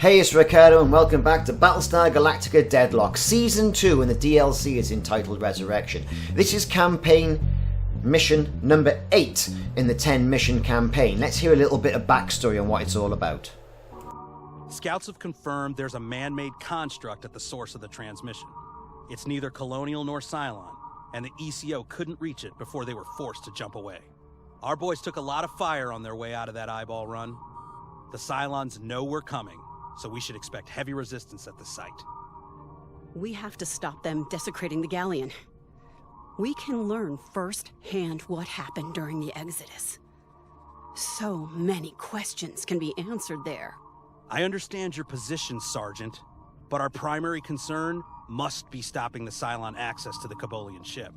Hey, it's Ricardo and welcome back to Battlestar Galactica Deadlock Season 2, and the DLC is entitled Resurrection. This is campaign mission number 8 in the 10 mission campaign. Let's hear a little bit of backstory on what it's all about. Scouts have confirmed there's a man-made construct at the source of the transmission. It's neither colonial nor Cylon, and the ECO couldn't reach it before they were forced to jump away. Our boys took a lot of fire on their way out of that eyeball run. The Cylons know we're coming, so we should expect heavy resistance at the site. We have to stop them desecrating the Galleon. We can learn firsthand what happened during the Exodus. So many questions can be answered there. I understand your position, Sergeant, but our primary concern must be stopping the Cylon access to the Kolbolian ship.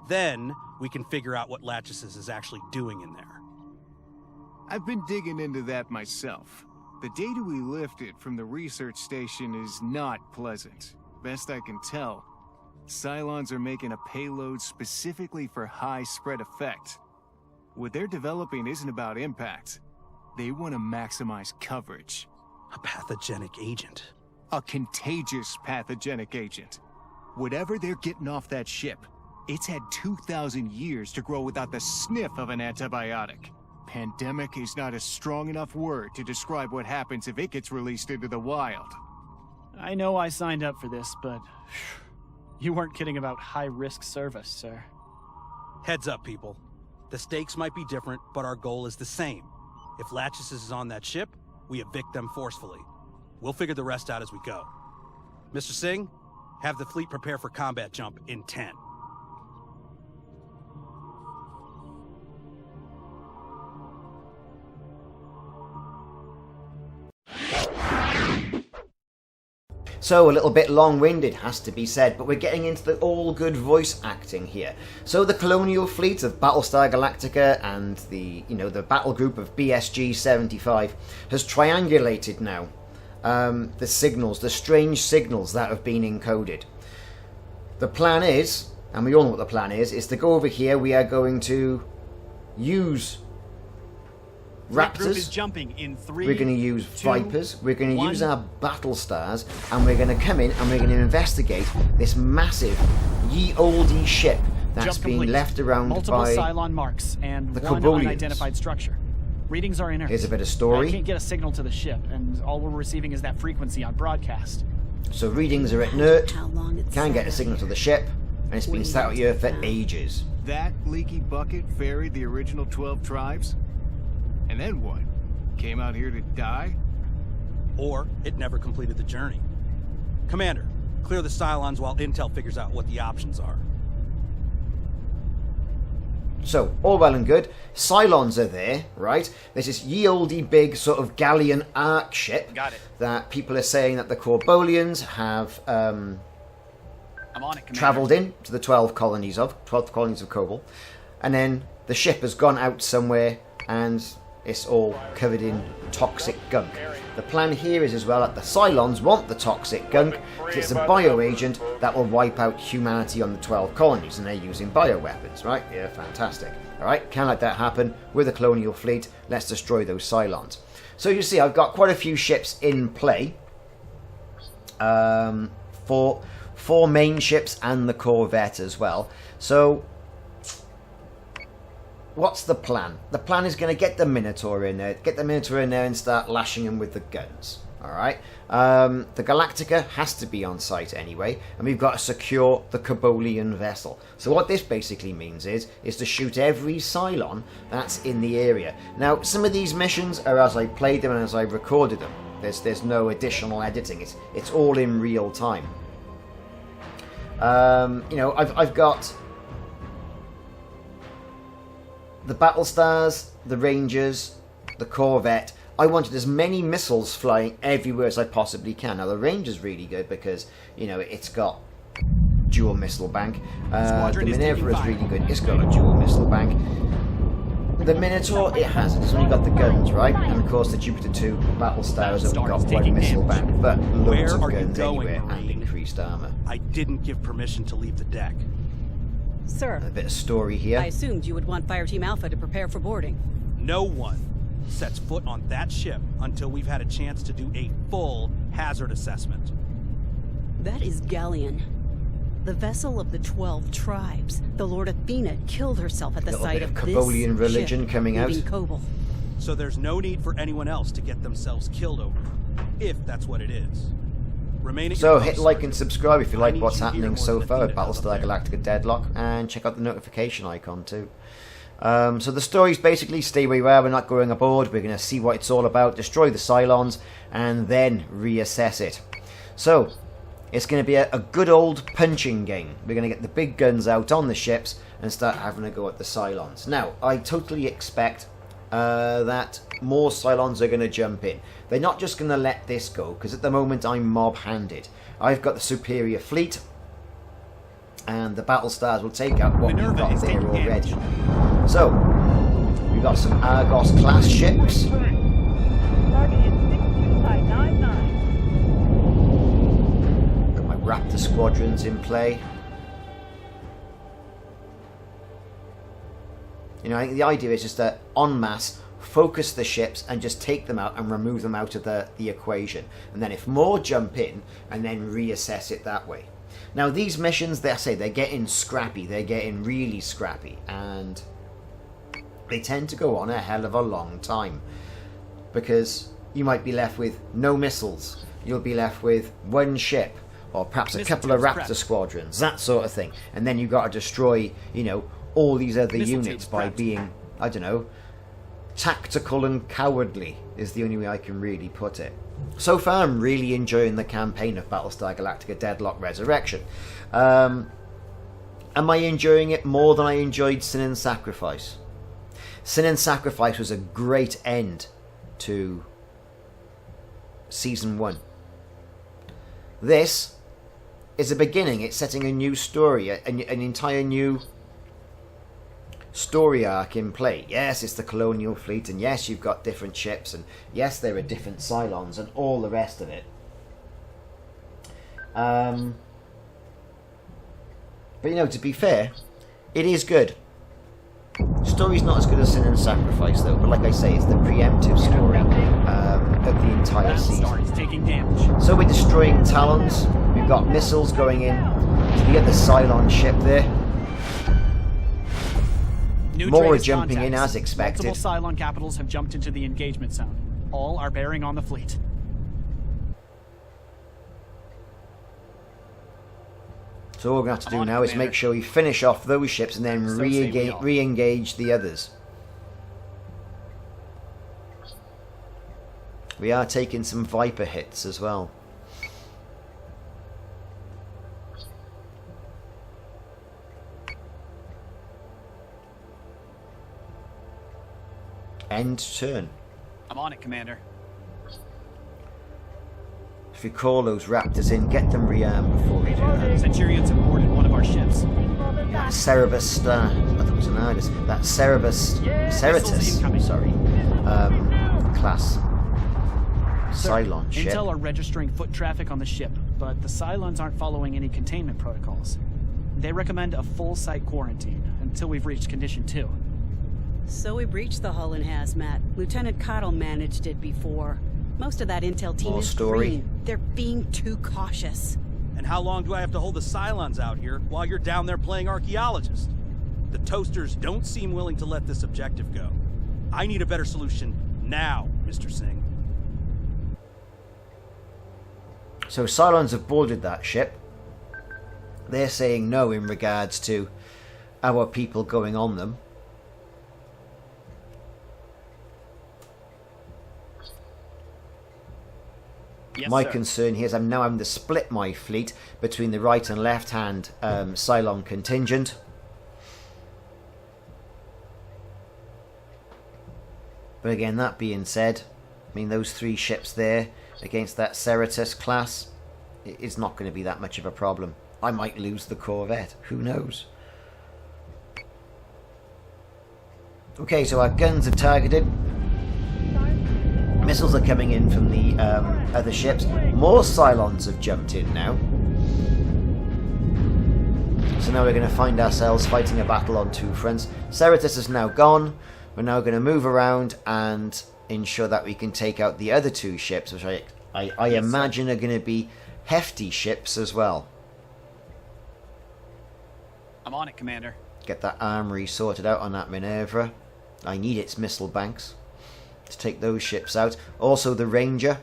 Then, we can figure out what Latches is actually doing in there. I've been digging into that myself. The data we lifted from the research station is not pleasant. Best I can tell, Cylons are making a payload specifically for high spread effect. What they're developing isn't about impact. They want to maximize coverage. A pathogenic agent. A contagious pathogenic agent. Whatever they're getting off that ship, it's had 2,000 years to grow without the sniff of an antibiotic. Pandemic is not a strong enough word to describe what happens if it gets released into the wild. I know I signed up for this, but you weren't kidding about high-risk service, sir. Heads up, people. The stakes might be different, but our goal is the same. If Latches is on that ship, we evict them forcefully. We'll figure the rest out as we go. Mr. Singh, have the fleet prepare for combat jump in 10. So, a little bit long-winded, has to be said, but we're getting into the all-good voice acting here. So, the colonial fleet of Battlestar Galactica and the battle group of BSG-75 has triangulated now the signals, the strange signals that have been encoded. The plan is, and we all know what the plan is to go over here. We are going to use Raptors. Is jumping in 3, we're going to use 2, Vipers. We're going to 1. use our Battlestars, and we're going to come in and we're going to investigate this massive ye olde ship that's been left around multiple by Cylon marks and the one Kolbolians. unidentified structure. Readings are inert. Here's a bit of story. I can't get a signal to the ship, and all we're receiving is that frequency on broadcast. So readings are inert. How long it's Can't get a signal to the ship, and it's been sat out here for ages. That leaky bucket ferried the original 12 tribes? And then what? Came out here to die? Or it never completed the journey. Commander, clear the Cylons while Intel figures out what the options are. So, all well and good. Cylons are there, right? There's this ye olde big sort of Galleon Ark ship. Got it. That people are saying that the Kolbolians have I'm on it, Commander. travelled in to the 12th colonies of Kobol. And then the ship has gone out somewhere and it's all covered in toxic gunk. The plan here is as well that the Cylons want the toxic gunk because it's a bioagent that will wipe out humanity on the 12 colonies, and they're using bioweapons, right? Yeah, fantastic. Alright, can't let that happen. We're the colonial fleet. Let's destroy those Cylons. So you see, I've got quite a few ships in play. Four main ships and the Corvette as well. So what's the plan? The plan is going to get the Minotaur in there. Get the Minotaur in there and start lashing him with the guns. Alright? The Galactica has to be on site anyway. And we've got to secure the Kolbolian vessel. So what this basically means is to shoot every Cylon that's in the area. Now, some of these missions are as I played them and as I recorded them. There's no additional editing. It's all in real time. I've got the Battlestars, the Rangers, the Corvette. I wanted as many missiles flying everywhere as I possibly can. Now the Ranger's really good because, it's got dual missile bank. The Minerva is really good. It's got a dual missile bank. The Minotaur, it hasn't. It's only got the guns, right? And of course the Jupiter 2 Battlestars have got one missile bank, but loads of guns anywhere and increased armour. I didn't give permission to leave the deck. Sir, A bit of story here. I assumed you would want Fireteam Alpha to prepare for boarding. No one. sets foot on that ship until we've had a chance to do a full hazard assessment. That is Galleon, the vessel of the 12 tribes. The Lord Athena killed herself at the Little site bit of of this Kolbolian religion ship coming out. leaving Kobol. So there's no need for anyone else to get themselves killed over, if that's what it is. Remain at So your hit post, like and Sergeant. subscribe if you I like need what's you here happening more so than far at Athena does up Battlestar there. Galactica Deadlock, and check out the notification icon too. So the story's basically stay where you are, we're not going aboard, we're going to see what it's all about, destroy the Cylons, and then reassess it. So, it's going to be a good old punching game. We're going to get the big guns out on the ships and start having a go at the Cylons. Now, I totally expect that more Cylons are going to jump in. They're not just going to let this go, because at the moment I'm mob-handed. I've got the superior fleet, and the Battlestars will take out what we've Minerva got is there taking damage. already. So, we've got some Argos-class ships. Target is 62599. Got my Raptor squadrons in play. You know, I think the idea is just to, en masse, focus the ships and just take them out and remove them out of the equation. And then if more jump in, and then reassess it that way. Now, these missions, they're getting scrappy. They're getting really scrappy. And they tend to go on a hell of a long time. Because you might be left with no missiles. You'll be left with one ship. Or perhaps a couple of Raptor squadrons. That sort of thing. And then you've got to destroy, you know, all these other units by being, I don't know, tactical and cowardly is the only way I can really put it. So far, I'm really enjoying the campaign of Battlestar Galactica Deadlock Resurrection. Am I enjoying it more than I enjoyed Sin and Sacrifice? Sin and Sacrifice was a great end to Season 1. This is a beginning. It's setting a new story, an entire new story arc in play. Yes, it's the colonial fleet, and yes, you've got different ships, and yes, there are different Cylons, and all the rest of it. But you know, to be fair, it is good. Story's not as good as Sin and Sacrifice, though, but like I say, it's the preemptive story of the entire season. Battlestar is taking damage. So we're destroying Talons. We've got missiles going in to the other Cylon ship there. New More are Dragus jumping in contacts. as expected. Multiple Cylon capitals have jumped into the engagement zone. All are bearing on the fleet. So all we're going to have to do On it, now is Commander. make sure we finish off those ships and then So say we all. re-engage the others. We are taking some Viper hits as well. End turn. I'm on it, Commander. If you call those Raptors in, get them rearmed before we do that. Centurions have boarded one of our ships. That Cerebus Star. I thought it was an Argus. That Cerebus. Missiles Ceratus. incoming. Sorry. Class. Cylon ship. Intel are registering foot traffic on the ship, but the Cylons aren't following any containment protocols. They recommend a full site quarantine until we've reached Condition 2. So we breached the hull in hazmat. Lieutenant Cottle managed it before. Most of that intel team More is story. green. They're being too cautious. And how long do I have to hold the Cylons out here while you're down there playing archaeologist? The Toasters don't seem willing to let this objective go. I need a better solution now, Mr. Singh. So Cylons have boarded that ship. They're saying no in regards to our people going on them. Yes, My sir. concern here is I'm now having to split my fleet between the right and left hand Cylon contingent. But again, that being said, I mean, those three ships there against that Ceratus class, it's not going to be that much of a problem. I might lose the Corvette. Who knows? Okay, so our guns are targeted. Missiles are coming in from the other ships. More Cylons have jumped in now. So now we're going to find ourselves fighting a battle on two fronts. Ceratus is now gone. We're now going to move around and ensure that we can take out the other two ships, which I imagine are going to be hefty ships as well. I'm on it, Commander. Get that armory sorted out on that Minerva. I need its missile banks to take those ships out. Also the Ranger.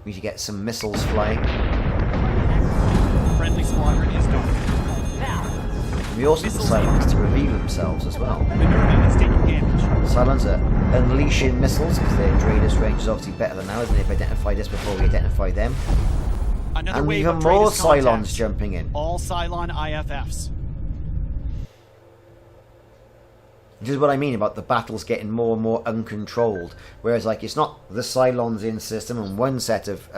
We need to get some missiles flying. Friendly squadron is gone. And we also need the Cylons to reveal themselves as well. Minerva is taking damage. Cylons are unleashing missiles because their Draenus range is obviously better than ours, and they've identified us before we identify them. Another And wave even of more Draenus Cylons contacts. jumping in. All Cylon IFFs. This is what I mean about the battles getting more and more uncontrolled. Whereas, like, it's not the Cylons in system and one set of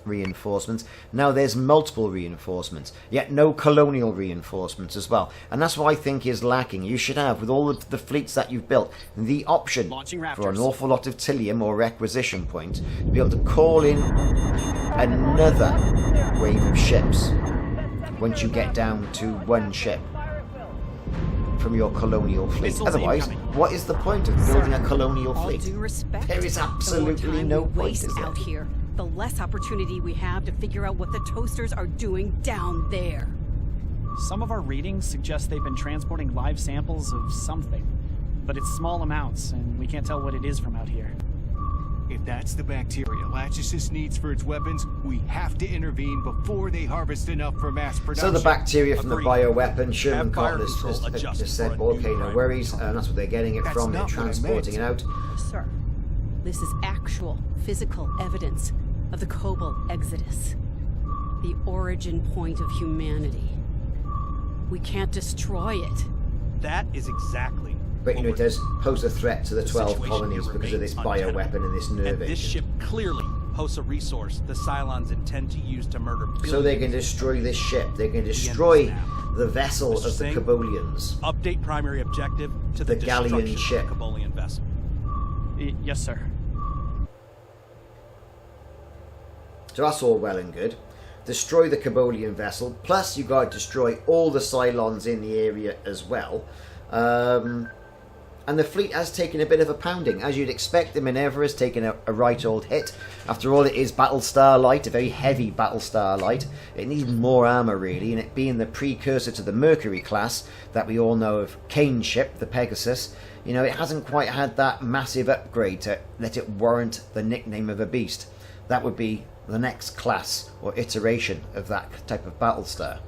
reinforcements. Now there's multiple reinforcements, yet no colonial reinforcements as well. And that's what I think is lacking. You should have, with all of the fleets that you've built, the option Launching for an Raptors. awful lot of Tilium or requisition points to be able to call in another wave of ships once you get down to one ship from your colonial fleet. Missiles Otherwise, incoming. what is the point of building a colonial All fleet? due respect, There is the more absolutely time no we point, waste is there? out here, the less opportunity we have to figure out what the toasters are doing down there. Some of our readings suggest they've been transporting live samples of something, but it's small amounts, and we can't tell what it is from out here. If that's the bacteria Lachesis needs for its weapons, we have to intervene before they harvest enough for mass So production. the bacteria from the Agreed. bioweapon, Sherman Have fire Cotton control has adjust just said, for a well, new okay, no primary worries, and that's what they're getting it That's from, they're not what I transporting it out. Sir, this is actual physical evidence of the Kobol exodus, the origin point of humanity. We can't destroy it. That is exactly. But you know, it does pose a threat to the The 12 situation colonies here because of this remains bioweapon and this nerve And this engine. ship clearly hosts a resource the Cylons intend to use to murder billions. So they can destroy this ship, they can The end is destroy now. the vessel Mr. of the Singh? Kobolians. Update primary objective to The the Galleon destruction ship. of the Kolbolian vessel. Yes, sir. So that's all well and good. Destroy the Kobolian vessel, plus you got to destroy all the Cylons in the area as well. And the fleet has taken a bit of a pounding. As you'd expect, the Minerva has taken a right old hit. After all, it is Battlestar Light, a very heavy Battlestar Light. It needs more armour, really, and it being the precursor to the Mercury class that we all know of Kane's ship, the Pegasus, you know, it hasn't quite had that massive upgrade to let it warrant the nickname of a beast. That would be the next class or iteration of that type of Battlestar.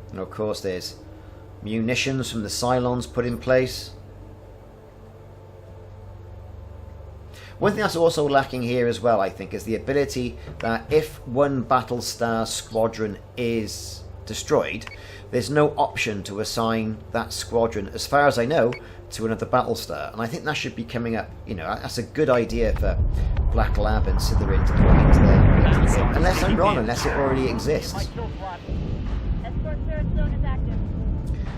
And of course there's munitions from the Cylons put in place. One thing that's also lacking here as well, I think, is the ability that if one Battlestar squadron is destroyed, there's no option to assign that squadron, as far as I know, to another Battlestar. And I think that should be coming up, you know, that's a good idea for Black Lab and Slytherin to put into there. Unless I'm wrong, unless it already exists. Escort turret zone is active.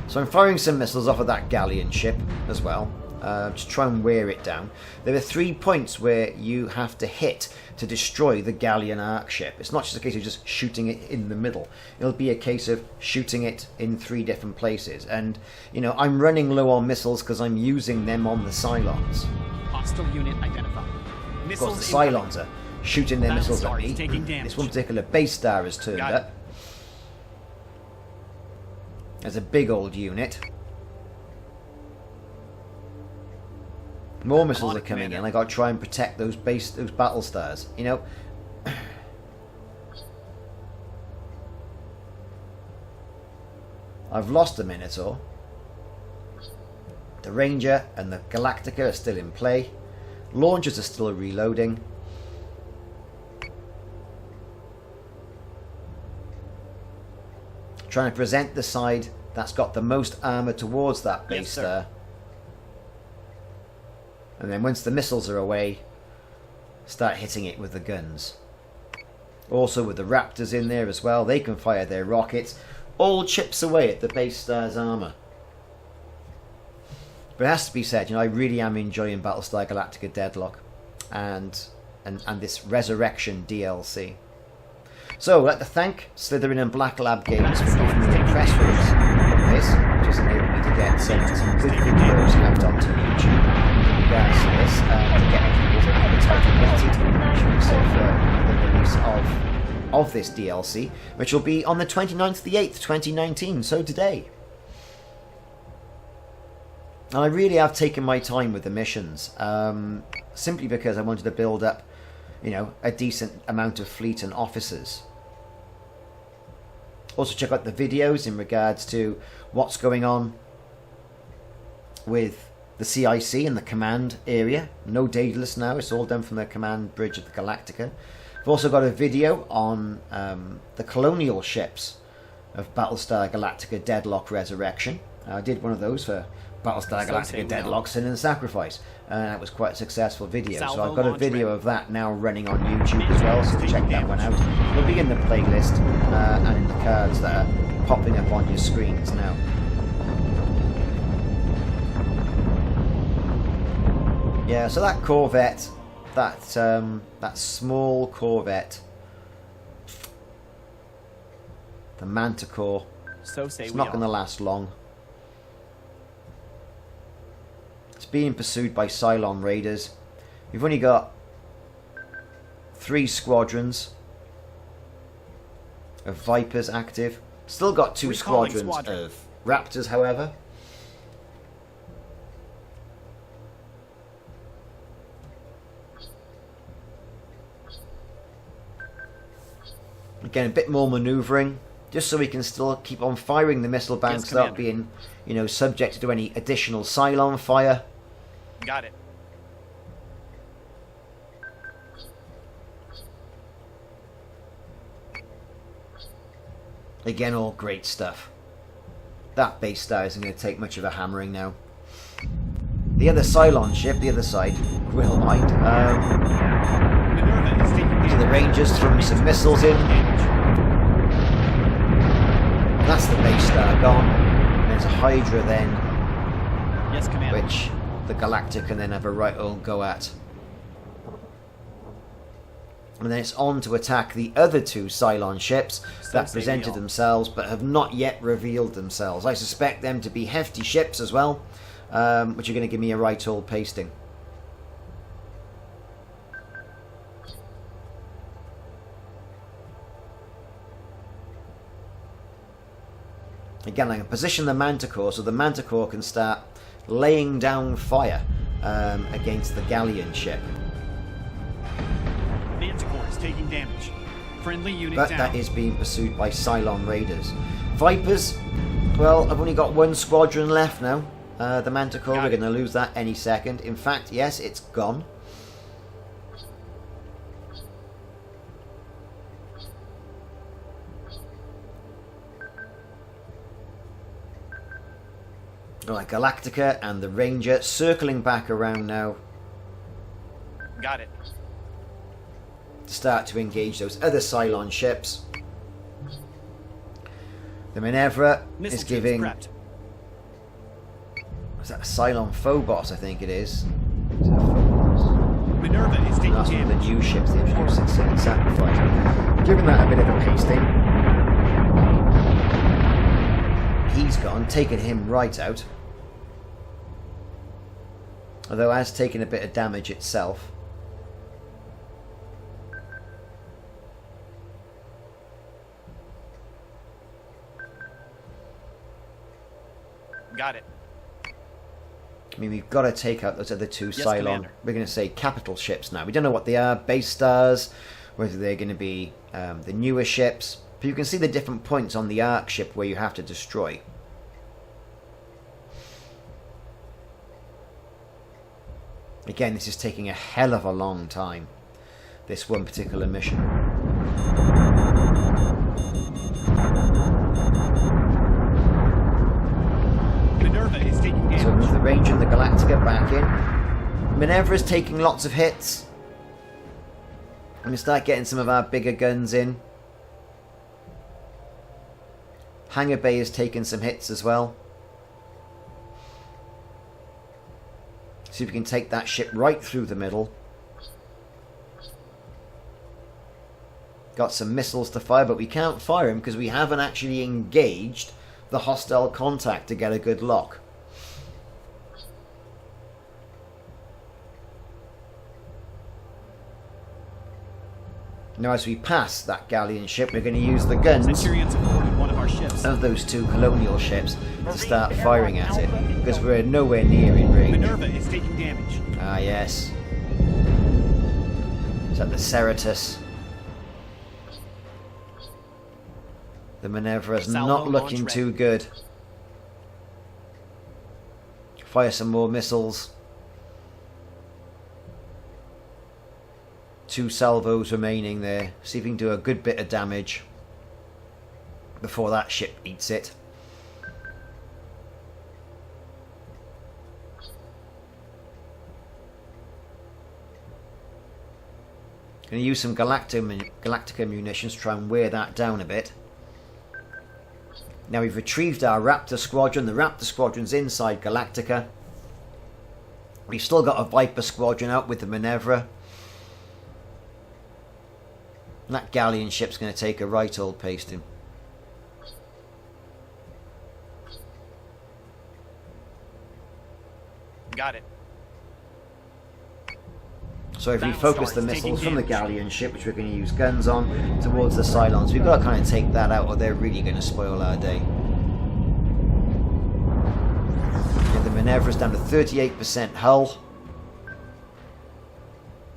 So I'm firing some missiles off of that Galleon ship as well, to try and wear it down. There are 3 points where you have to hit to destroy the Kolbolian Ark ship. It's not just a case of just shooting it in the middle. It'll be a case of shooting it in 3 different places. And, you know, I'm running low on missiles because I'm using them on the Cylons. Hostile unit identified. Of Missiles course, the incoming. Cylons are shooting their missiles at Battlestar me. is taking damage. This one particular base star has turned Got it. up. There's a big old unit. More missiles on are it, coming Commander. in. I got to try and protect those battle stars. You know, I've lost a Minotaur. The Ranger and the Galactica are still in play. Launchers are still reloading. Trying to present the side that's got the most armour towards that base Yes, sir. star. And then once the missiles are away, start hitting it with the guns. Also with the Raptors in there as well, they can fire their rockets. All chips away at the base star's armour. But it has to be said, you know, I really am enjoying Battlestar Galactica Deadlock and this Resurrection DLC. So, I'd like to thank Slytherin and Black Lab Games for giving me a press release on this, which has enabled me to get some good videos out onto YouTube in regards to this, to get people's appetite whetted, should we say, for the release of this DLC, which will be on the 29th of the 8th, 2019, so today. And I really have taken my time with the missions, simply because I wanted to build up, you know, a decent amount of fleet and officers. Also check out the videos in regards to what's going on with the CIC and the command area. No Daedalus now, it's all done from the command bridge of the Galactica. I've also got a video on the colonial ships of Battlestar Galactica Deadlock Resurrection. I did one of those for Battlestar Galactica Deadlock Sin and Sacrifice. That was quite a successful video. So I've got a video of that now running on YouTube as well, so check that one out. It'll be in the playlist and in the cards that are popping up on your screens now. Yeah, so that Corvette, that small Corvette, the Manticore, it's not going to last long. It's being pursued by Cylon raiders. We've only got 3 squadrons of Vipers active. Still got 2 squadrons of Raptors, however. Again, a bit more manoeuvring, just so we can still keep on firing the missile banks without being, you know, subjected to any additional Cylon fire. Got it. Again, all great stuff. That base star isn't going to take much of a hammering now. The other Cylon ship, the other side, will mind. So the Rangers throwing some missiles in. That's the base star gone. And there's a Hydra then, Yes, Commander. which the Galactic can then have a right old go at. And then it's on to attack the other 2 Cylon ships that presented themselves but have not yet revealed themselves. I suspect them to be hefty ships as well, which are going to give me a right old pasting. Again, I can position the Manticore so the Manticore can start laying down fire against the Galleon ship. Manticore is taking damage. Friendly unit But down. that is being pursued by Cylon raiders. Vipers, well, I've only got 1 squadron left now. The Manticore, we're going to lose that any second. In fact, yes, it's gone. Alright, Galactica and the Ranger circling back around now Got it. to start to engage those other Cylon ships. The Minerva Missile is tubes giving... prepped. Is that a Cylon Phobos, I think it is? Is it a Phobos? Minerva is taking That's one of the damage. new ships they introduced in Sin and Sacrifice. Giving that a bit of a pasting. He's gone, taking him right out. Although has taken a bit of damage itself. Got it. I mean, we've got to take out those other 2 Yes, Cylon. Commander. We're going to say capital ships now. We don't know what they are. Base stars, whether they're going to be the newer ships. But you can see the different points on the Ark ship where you have to destroy. Again, this is taking a hell of a long time, this one particular mission. Minerva is taking damage. So move the Ranger and the Galactica back in. Minerva is taking lots of hits. I'm going to start getting some of our bigger guns in. Hangar Bay is taking some hits as well. See if we can take that ship right through the middle. got some missiles to fire, but we can't fire them because we haven't actually engaged the hostile contact to get a good lock. Now as we pass that Galleon ship, we're going to use the guns Centurions boarded one of our ships. of those two colonial ships to start firing at it, because we're nowhere near in range. Minerva is taking damage. Ah yes. Is that the Cerritus? The Minerva's Salvo not launch looking ready. too good. Fire some more missiles. 2 salvos remaining there. See if we can do a good bit of damage before that ship eats it. Going to use some Galactica munitions to try and wear that down a bit. Now we've retrieved our Raptor Squadron. The Raptor Squadron's inside Galactica. We've still got a Viper Squadron out with the Minerva. And that Galleon ship's going to take a right old pasting. Got it. So if we Battlestar focus the is missiles taking from the damage. Galleon ship, which we're going to use guns on, towards the Cylons, we've got to kind of take that out or they're really going to spoil our day. And the Minerva's down to 38% hull.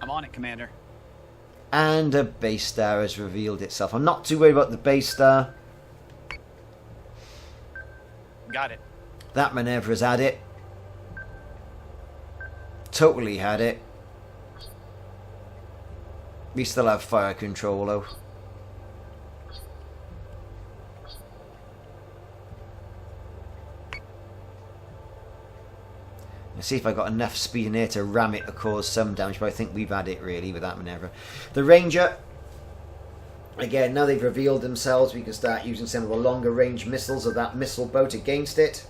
I'm on it, Commander. And a base star has revealed itself. I'm not too worried about the base star. Got it. That Minerva's had it. Totally had it. We still have fire control though. Let's see if I got enough speed in here to ram it to cause some damage, but I think we've had it really with that Minerva. The Ranger, again, now they've revealed themselves, we can start using some of the longer range missiles of that missile boat against it.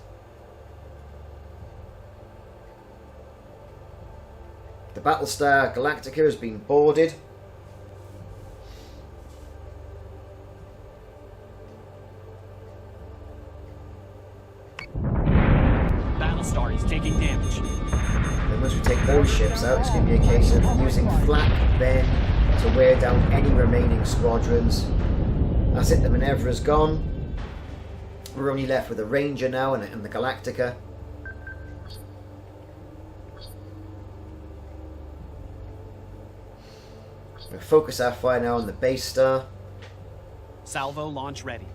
The Battlestar Galactica has been boarded. Battlestar is taking damage. And once we take those ships out, it's going to be a case of using flak then to wear down any remaining squadrons. That's it, the Minerva's gone. We're only left with the Ranger now and the Galactica. We'll focus our fire now on the base star. Salvo launch ready.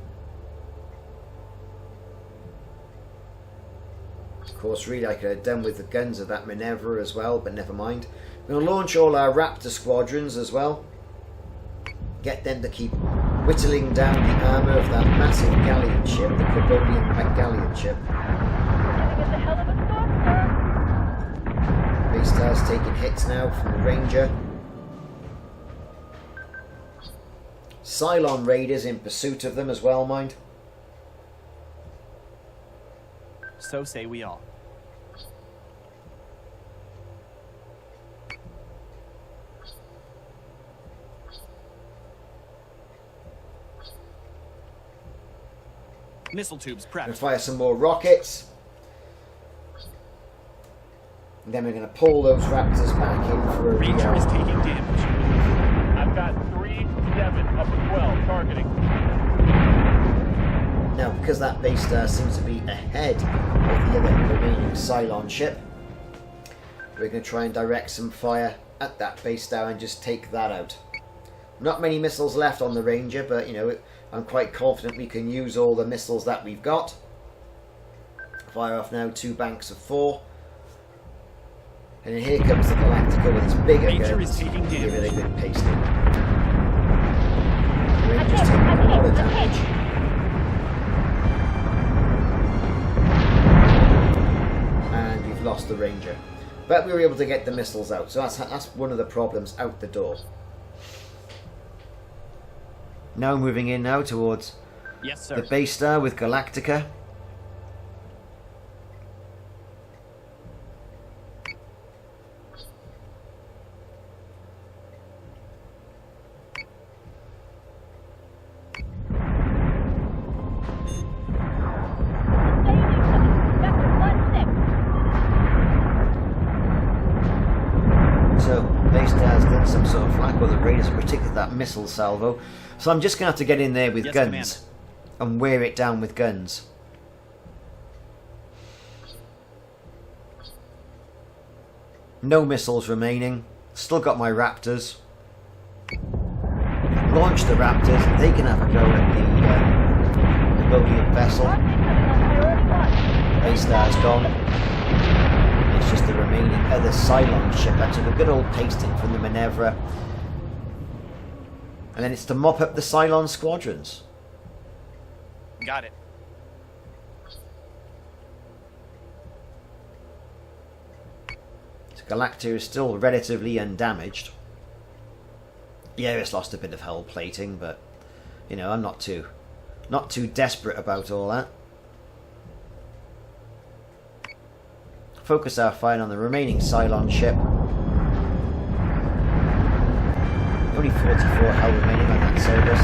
Of course, really, I could have done with the guns of that Minerva as well, but never mind. We're going to launch all our Raptor squadrons as well. Get them to keep whittling down the armour of that massive Galleon ship, the Kolbolian Galleon ship. Giving us a hell of a start, sir. Base star's taking hits now from the Ranger. Cylon Raiders in pursuit of them as well, mind. So say we all. Missile tubes We're going to prepped. fire some more rockets. And then we're going to pull those Raptors back in for a Ranger is reload. taking damage. I've got 3-7 up to 12 targeting. Now, because that base star seems to be ahead of the other remaining Cylon ship, we're going to try and direct some fire at that base star and just take that out. Not many missiles left on the Ranger, but you know, I'm quite confident we can use all the missiles that we've got. Fire off now 2 banks of 4. And then here comes the Galactica with its bigger Ranger guns. is taking Give it a damage. good pasting. The Ranger's taking a lot of damage. And we've lost the Ranger. But we were able to get the missiles out, so that's one of the problems out the door. Now moving in now towards Yes, sir. the base star with Galactica. has done some sort of flak, or the Raiders have predicted that missile salvo. So I'm just going to have to get in there with guns, Commander. and wear it down with guns. No missiles remaining. Still got my Raptors. Launch the Raptors. They can have a go at the Kolbolian vessel. A-Star's gone. It's just the remaining other Cylon ship. That took a good old pasting from the Manevra. And then it's to mop up the Cylon squadrons. Got it. So Galactica is still relatively undamaged. Yeah, it's lost a bit of hull plating, but you know, I'm not too desperate about all that. Focus our fire on the remaining Cylon ship. Only 44 hull remaining on that Cerberus.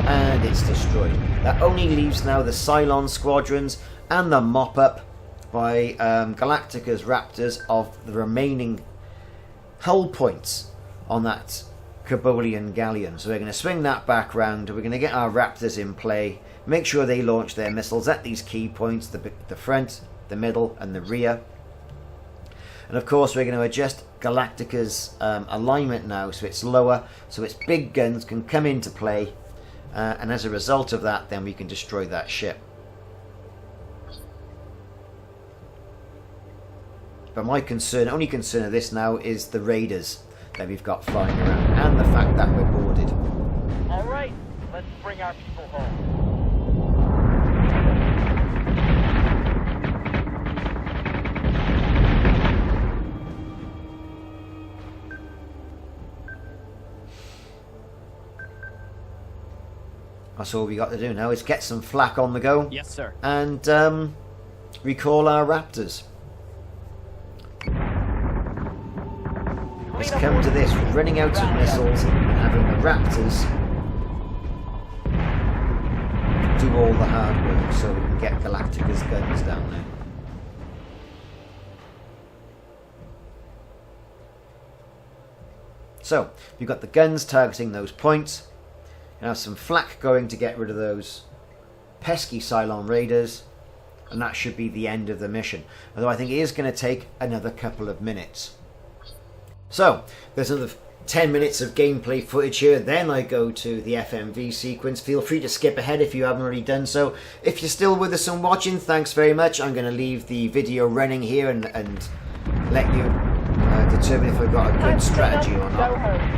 And it's destroyed. That only leaves now the Cylon squadrons and the mop-up by Galactica's Raptors of the remaining hull points on that Kolbolian Galleon. So we're going to swing that back round. We're going to get our Raptors in play. Make sure they launch their missiles at these key points, the front, the middle and the rear. And of course we're going to adjust Galactica's alignment now so it's lower, so its big guns can come into play, and as a result of that then we can destroy that ship. But my concern, only concern of this now is the Raiders that we've got flying around and the fact that we're boarded. All right, let's bring our people home. That's all we got to do now is get some flak on the go. Yes, sir. And recall our Raptors. It's come to this, running out of missiles and having the Raptors do all the hard work so we can get Galactica's guns down there. So, we've got the guns targeting those points. And have some flak going to get rid of those pesky Cylon Raiders, and that should be the end of the mission. Although I think it is going to take another couple of minutes. So, there's another 10 minutes of gameplay footage here, then I go to the FMV sequence. Feel free to skip ahead if you haven't already done so. If you're still with us and watching, thanks very much. I'm going to leave the video running here and let you determine if I've got a good strategy or not.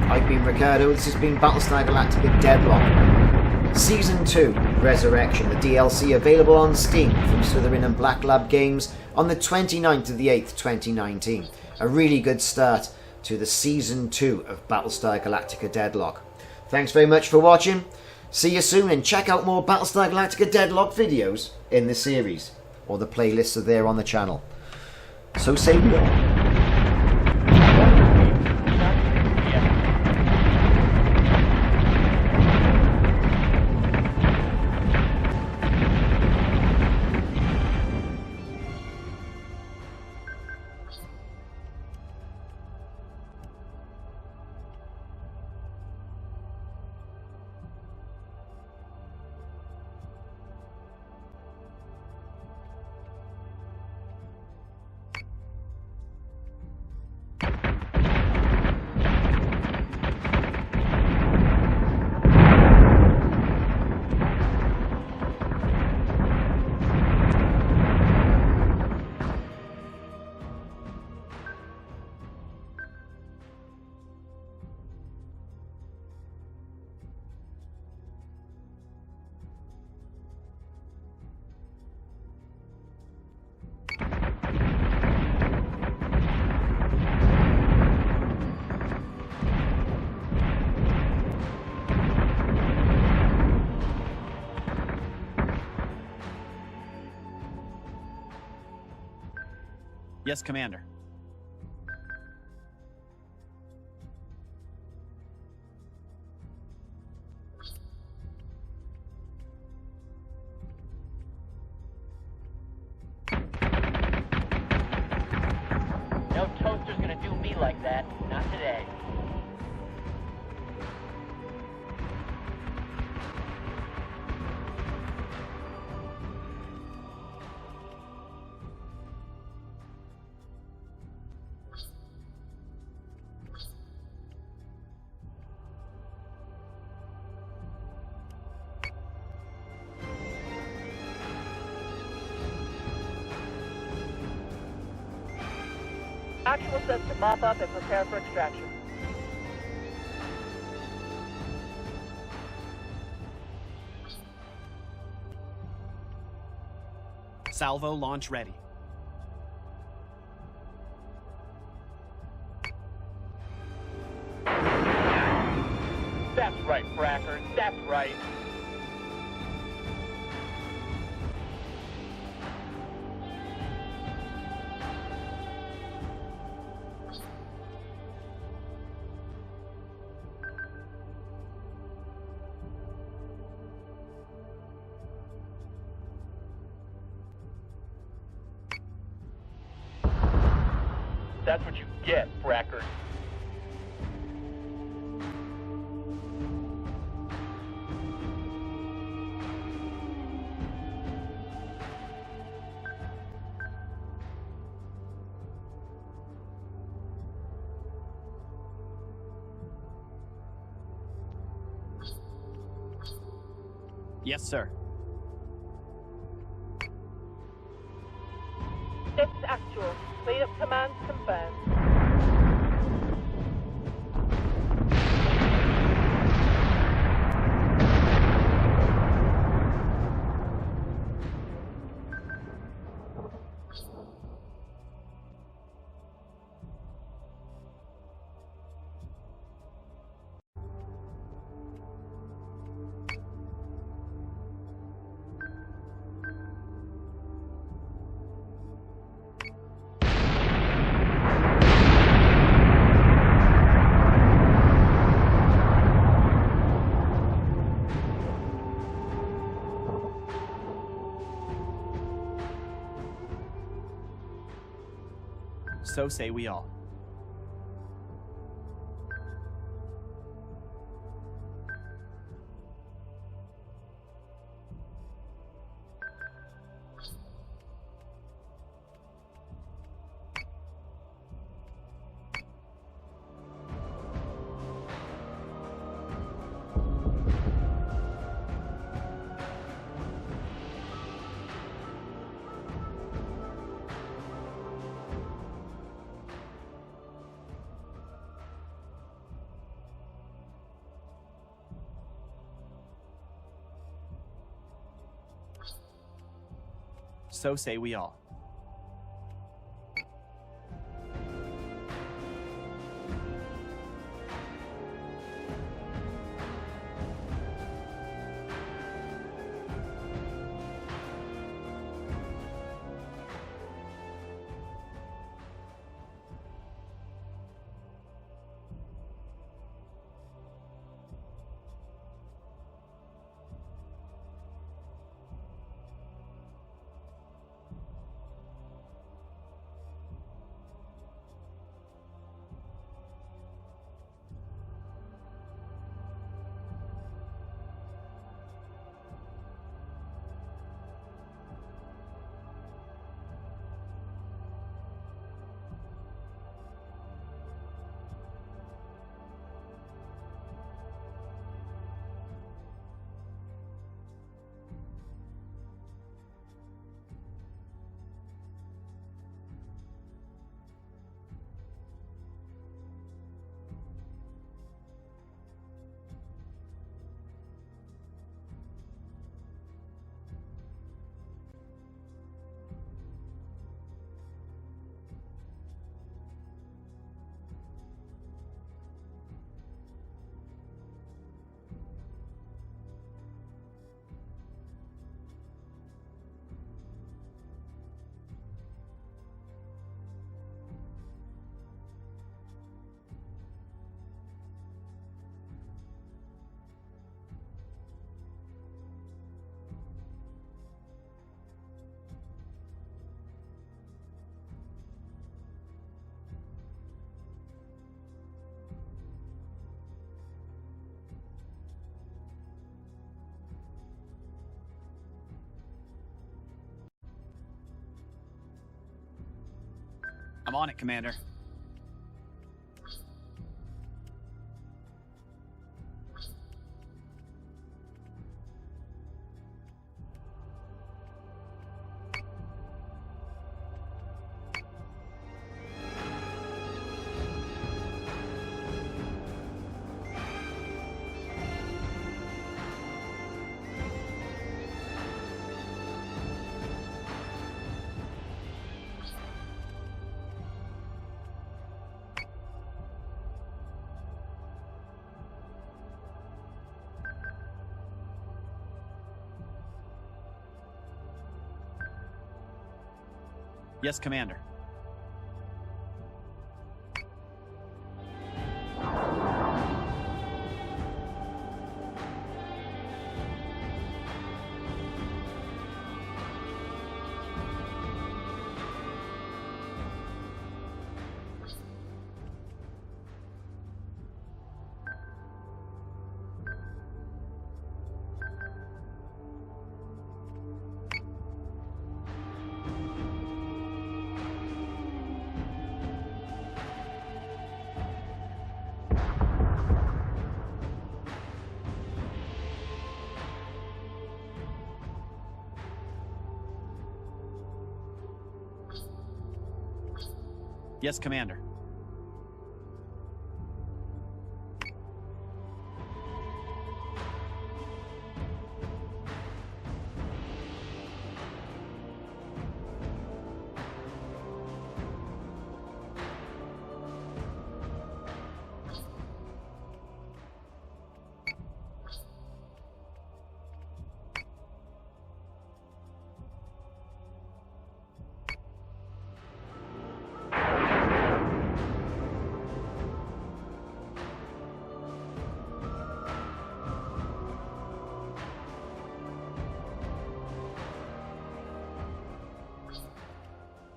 I've been Ricardo, this has been Battlestar Galactica Deadlock. Season 2, Resurrection, the DLC available on Steam from Slytherin and Black Lab Games on the 29th of the 8th, 2019. A really good start to the Season 2 of Battlestar Galactica Deadlock. Thanks very much for watching. See you soon, and check out more Battlestar Galactica Deadlock videos in the series, or the playlists are there on the channel. So say goodbye. Yes, Commander. like that. Not today. Actual says to mop up and prepare for extraction. Salvo launch ready. That's right, Fracker. That's right. That's what you get, Fracker. Yes, sir. This is actual. Lead up command confirmed. So say we all. So say we all. I'm on it, Commander. Yes, Commander. Yes, Commander.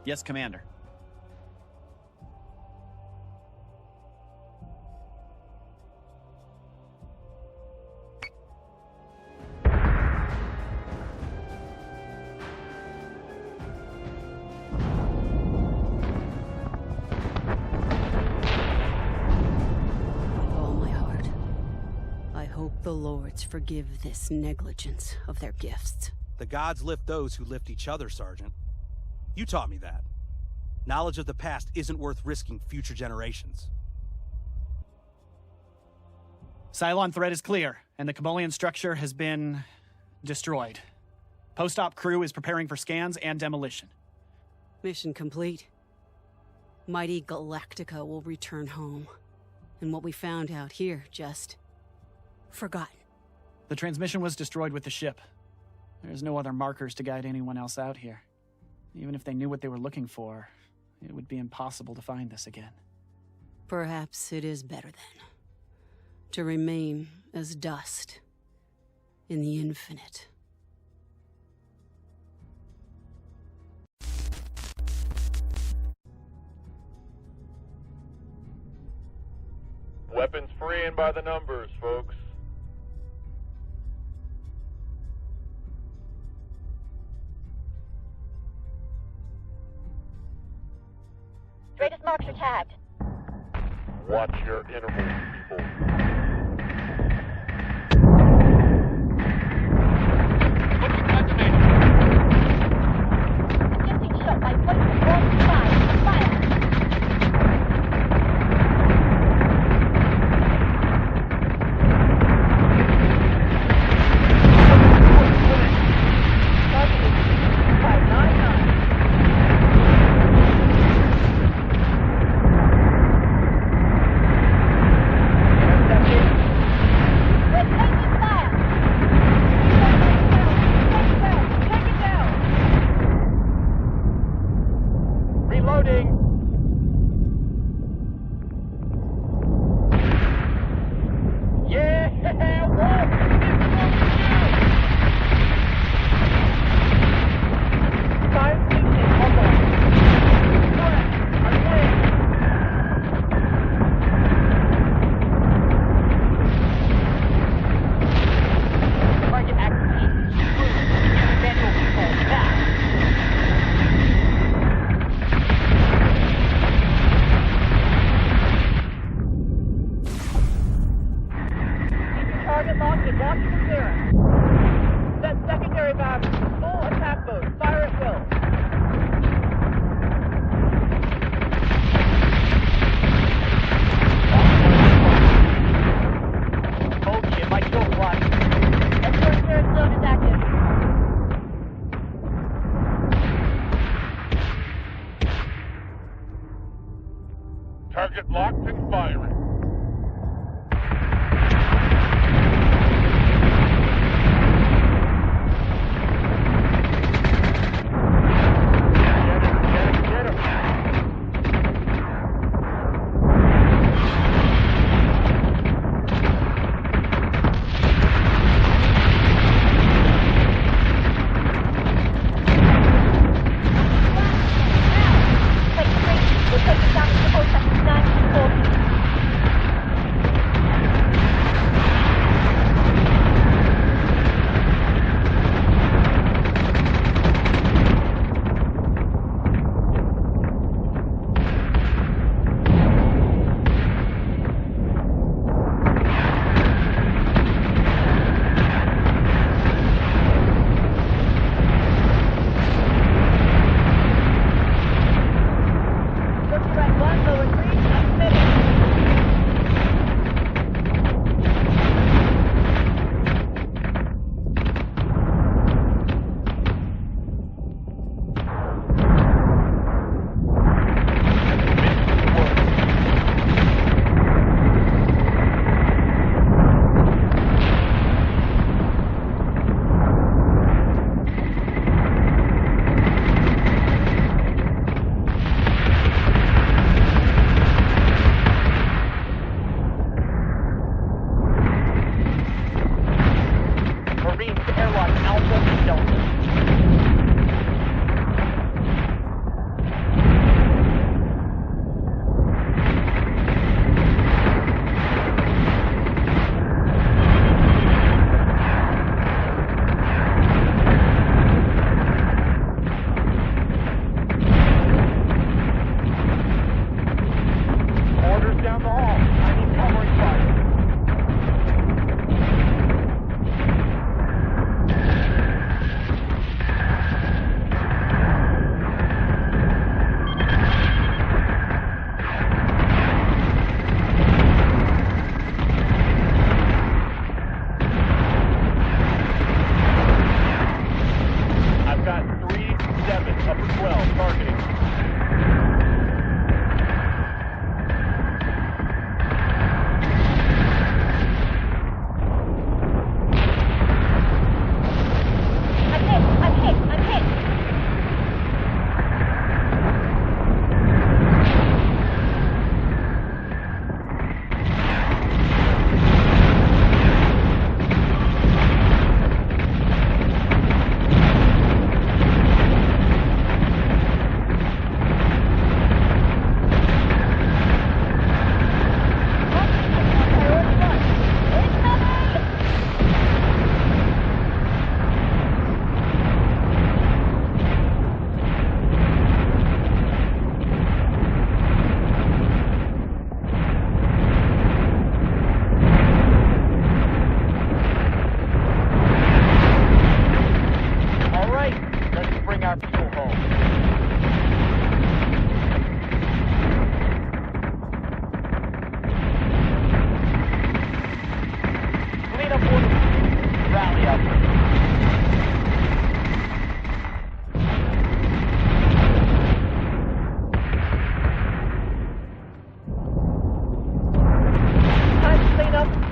Yes, Commander. With all my heart, I hope the Lords forgive this negligence of their gifts. The gods lift those who lift each other, Sergeant. You taught me that. Knowledge of the past isn't worth risking future generations. Cylon threat is clear, and the Kolbolian structure has been destroyed. Post-op crew is preparing for scans and demolition. Mission complete. Mighty Galactica will return home. And what we found out here, just forgotten. The transmission was destroyed with the ship. There's no other markers to guide anyone else out here. Even if they knew what they were looking for, it would be impossible to find this again. Perhaps it is better then, to remain as dust in the infinite. Weapons free and by the numbers, folks. Straightest marks are tagged. Watch your intervals, people. Getting shot by point 1-5. Fire! Target locked and firing.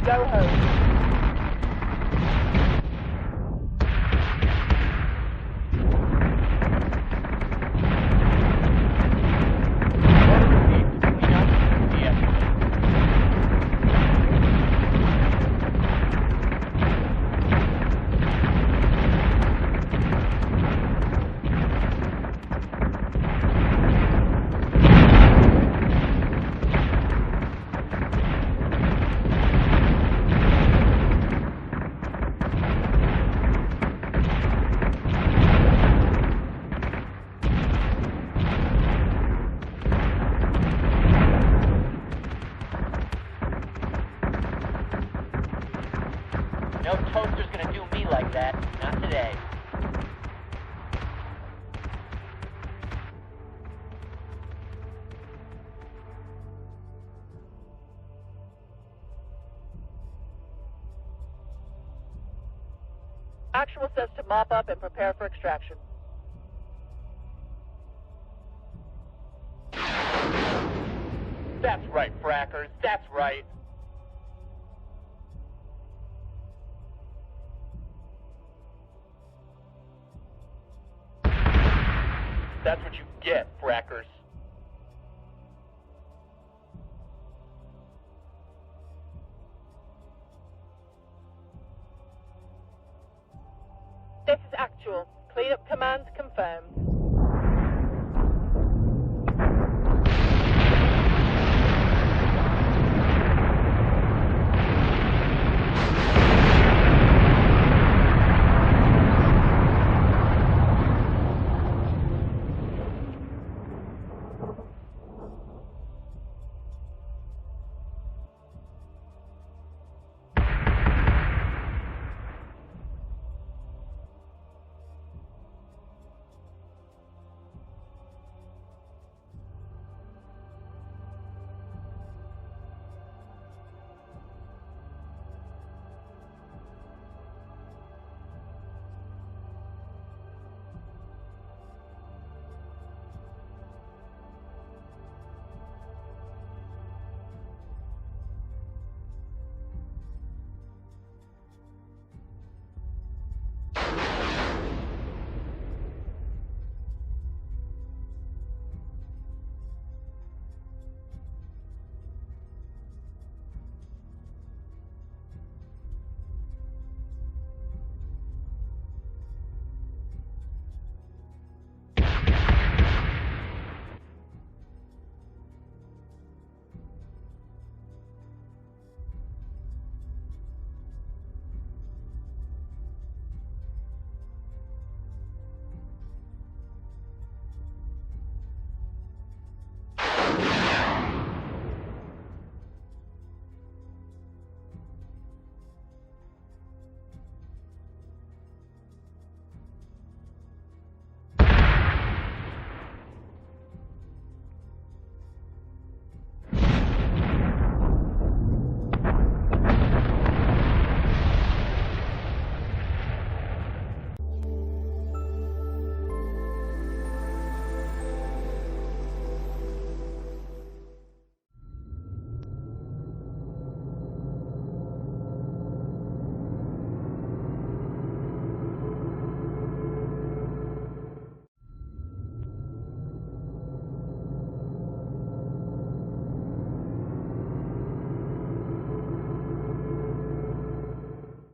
Get him. No toaster's gonna do me like that. Not today. Actual says to mop up and prepare for extraction. That's right, frackers. That's right. That's what you get, frackers. This is actual. Cleanup command confirmed.